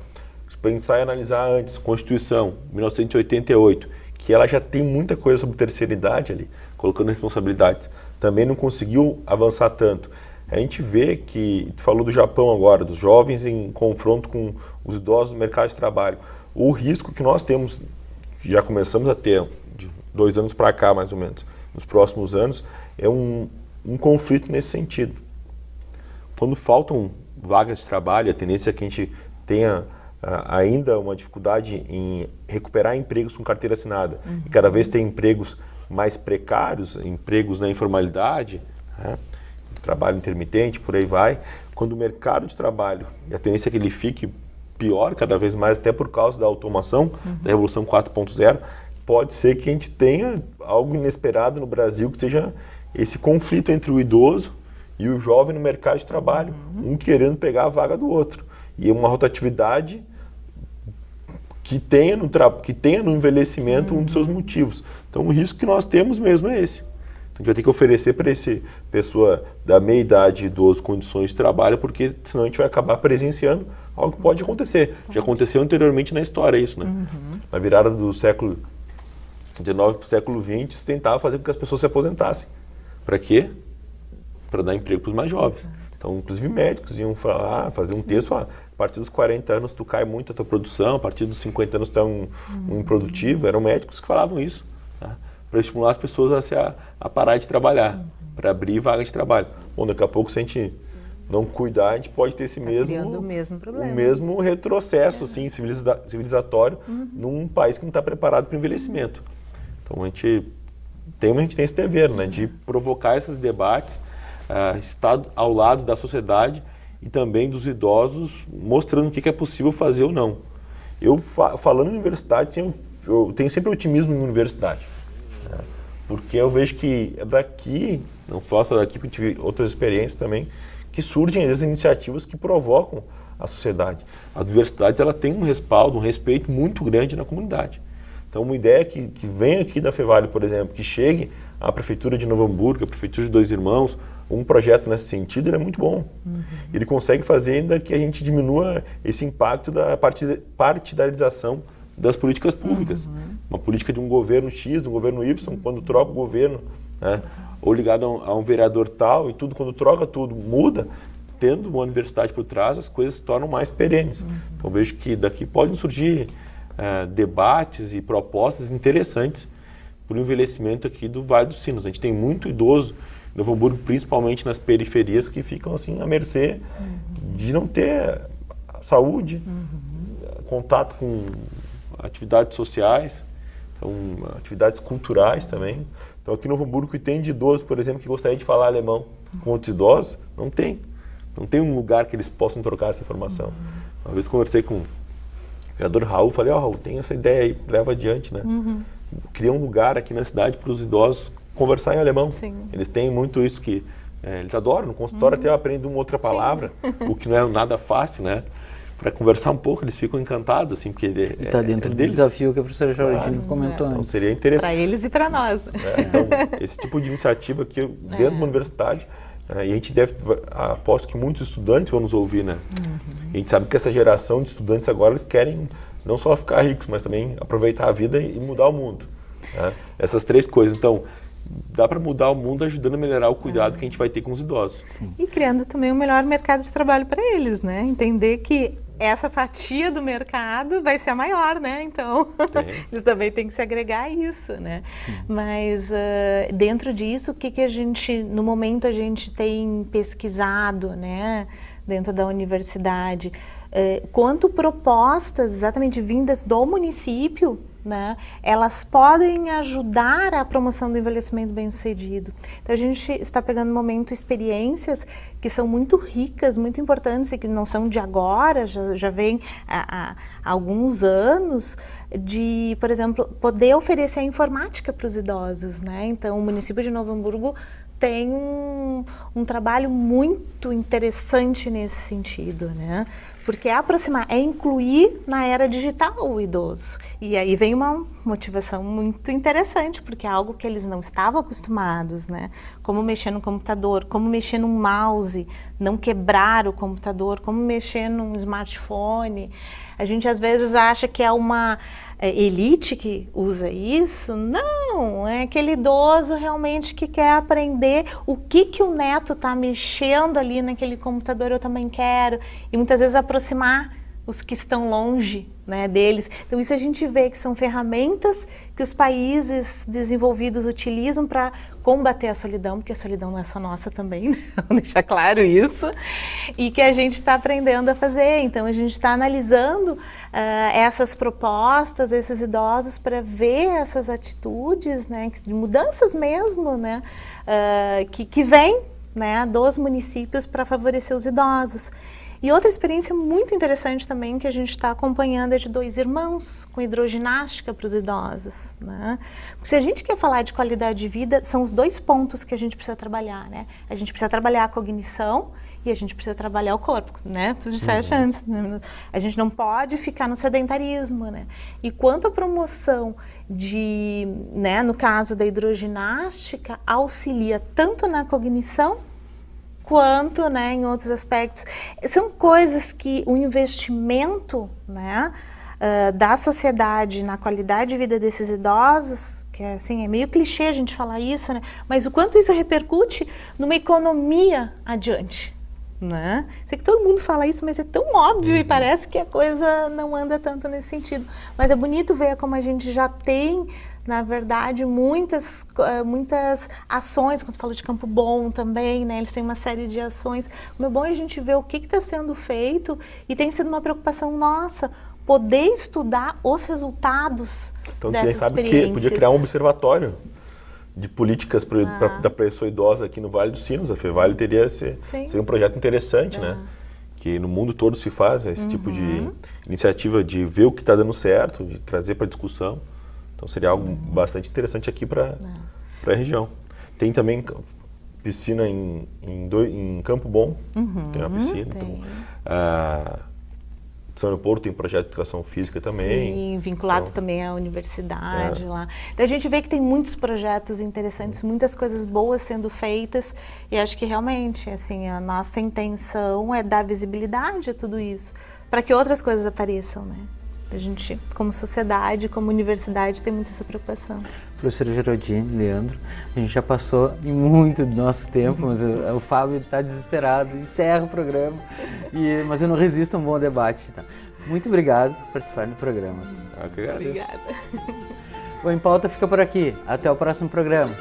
Pensar e analisar antes, Constituição, 1988, que ela já tem muita coisa sobre terceira idade ali, colocando responsabilidades. Também não conseguiu avançar tanto. A gente vê que, tu falou do Japão agora, dos jovens em confronto com os idosos no mercado de trabalho. O risco que nós temos, já começamos a ter, de 2 anos para cá mais ou menos, nos próximos anos, é um conflito nesse sentido. Quando faltam vagas de trabalho, a tendência é que a gente tenha ainda uma dificuldade em recuperar empregos com carteira assinada. E cada vez tem empregos mais precários, empregos na informalidade, né? Trabalho intermitente, por aí vai. Quando o mercado de trabalho, e a tendência é que ele fique pior cada vez mais, até por causa da automação, da Revolução 4.0, pode ser que a gente tenha algo inesperado no Brasil, que seja esse conflito entre o idoso e o jovem no mercado de trabalho, um querendo pegar a vaga do outro. E uma rotatividade que tenha no envelhecimento um dos seus motivos. Então o risco que nós temos mesmo é esse. A gente vai ter que oferecer para essa pessoa da meia idade, idoso, condições de trabalho, porque senão a gente vai acabar presenciando algo que pode acontecer. Já aconteceu anteriormente na história isso, né? Na virada do século XIX para o século XX, se tentava fazer com que as pessoas se aposentassem. Para quê? Para dar emprego para os mais jovens. Então, inclusive médicos iam fazer um texto, falar, a partir dos 40 anos tu cai muito a tua produção, a partir dos 50 anos tu é um improdutivo. Eram médicos que falavam isso, tá? Para estimular as pessoas a parar de trabalhar, para abrir vaga de trabalho. Bom, daqui a pouco, se a gente não cuidar, a gente pode ter esse mesmo retrocesso assim, civilizatório num país que não está preparado para o envelhecimento. Então, a gente tem esse dever, né, de provocar esses debates, estar ao lado da sociedade e também dos idosos, mostrando o que é possível fazer ou não. Eu, falando em universidade, eu tenho sempre otimismo em universidade. Porque eu vejo que é daqui, não faço daqui porque tive outras experiências também, que surgem as iniciativas que provocam a sociedade. As universidades ela tem um respaldo, um respeito muito grande na comunidade. Então uma ideia que vem aqui da Fevale, por exemplo, que chegue a Prefeitura de Novo Hamburgo, a Prefeitura de Dois Irmãos, um projeto nesse sentido, ele é muito bom. Ele consegue fazer ainda que a gente diminua esse impacto da partidarização das políticas públicas. Uma política de um governo X, de um governo Y, quando troca o governo, né, ou ligado a um vereador tal, e tudo, quando troca tudo, muda, tendo uma universidade por trás, as coisas se tornam mais perenes. Então vejo que daqui podem surgir debates e propostas interessantes para o envelhecimento aqui do Vale dos Sinos. A gente tem muito idoso em Novo Hamburgo, principalmente nas periferias, que ficam assim à mercê de não ter saúde, contato com atividades sociais, então, atividades culturais também. Então aqui em Novo Hamburgo, o que tem de idoso, por exemplo, que gostaria de falar alemão com outros idosos, não tem. Não tem um lugar que eles possam trocar essa informação. Uma vez conversei com o vereador Raul, falei, Raul, tem essa ideia aí, leva adiante, né? Cria um lugar aqui na cidade para os idosos conversar em alemão. Sim. Eles têm muito isso que eles adoram. No consultório até aprendem uma outra palavra, o que não é nada fácil, né? Para conversar um pouco, eles ficam encantados, assim, porque está dentro do deles. desafio que a professora Jorginho comentou Então, antes. seria interessante. Para eles e para nós. Então, esse tipo de iniciativa aqui dentro de uma universidade, e a gente aposto que muitos estudantes vão nos ouvir, né? A gente sabe que essa geração de estudantes agora, eles querem não só ficar ricos, mas também aproveitar a vida e mudar o mundo. Né? Essas três coisas. Então, dá para mudar o mundo ajudando a melhorar o cuidado que a gente vai ter com os idosos. Sim. E criando também um melhor mercado de trabalho para eles, né? Entender que essa fatia do mercado vai ser a maior, né? Então, eles também têm que se agregar a isso, né? Sim. Mas dentro disso, o que a gente, no momento, a gente tem pesquisado, né? Dentro da universidade, quanto propostas exatamente vindas do município, né, elas podem ajudar a promoção do envelhecimento bem-sucedido. Então a gente está pegando no momento experiências que são muito ricas, muito importantes e que não são de agora, já vem há alguns anos, de, por exemplo, poder oferecer a informática para os idosos, né? Então o município de Novo Hamburgo tem um trabalho muito interessante nesse sentido, né? Porque é aproximar, é incluir na era digital o idoso. E aí vem uma motivação muito interessante, porque é algo que eles não estavam acostumados, né? Como mexer no computador, como mexer num mouse, não quebrar o computador, como mexer num smartphone. A gente às vezes acha que é uma elite que usa isso. Não, é aquele idoso realmente que quer aprender o que o neto está mexendo ali naquele computador, eu também quero. E muitas vezes aproximar os que estão longe, né, deles. Então isso a gente vê que são ferramentas que os países desenvolvidos utilizam para combater a solidão, porque a solidão não é só nossa também, né? Vamos deixar claro isso, e que a gente está aprendendo a fazer. Então a gente está analisando essas propostas, esses idosos, para ver essas atitudes, né, de mudanças mesmo, né, que vêm, né, dos municípios para favorecer os idosos. E outra experiência muito interessante também que a gente está acompanhando é de Dois Irmãos, com hidroginástica para os idosos, né? Porque se a gente quer falar de qualidade de vida, são os dois pontos que a gente precisa trabalhar, né? A gente precisa trabalhar a cognição e a gente precisa trabalhar o corpo, né? Tu disseste antes, né? A gente não pode ficar no sedentarismo, né? E quanto à promoção de, né, no caso da hidroginástica, auxilia tanto na cognição quanto, né, em outros aspectos. São coisas que o investimento, né, da sociedade na qualidade de vida desses idosos, que é, assim, é meio clichê a gente falar isso, né, mas o quanto isso repercute numa economia adiante, né? Sei que todo mundo fala isso, mas é tão óbvio e parece que a coisa não anda tanto nesse sentido. Mas é bonito ver como a gente já tem, na verdade, muitas ações, quando falo de Campo Bom também, né? Eles têm uma série de ações. O meu bom é a gente ver o que está sendo feito e tem sido uma preocupação nossa, poder estudar os resultados então, dessas quem sabe experiências. que podia criar um observatório de políticas da pessoa idosa aqui no Vale dos Sinos. A FEVALE teria ser um projeto interessante, né? Que no mundo todo se faz esse tipo de iniciativa de ver o que está dando certo, de trazer para discussão. Então seria algo bastante interessante aqui para a região. Tem também piscina em Campo Bom, tem uma piscina. Tem. Então, São Leopoldo tem projeto de educação física também. Sim, vinculado Então, também à universidade lá. Então a gente vê que tem muitos projetos interessantes, muitas coisas boas sendo feitas e acho que realmente, assim, a nossa intenção é dar visibilidade a tudo isso, para que outras coisas apareçam, né? A gente, como sociedade, como universidade, tem muito essa preocupação. Professora Geraldine, Leandro, a gente já passou muito do nosso tempo, mas o Fábio está desesperado, encerra o programa, mas eu não resisto a um bom debate. Tá? Muito obrigado por participar do programa. Eu que agradeço. Obrigada. O Em Pauta fica por aqui. Até o próximo programa.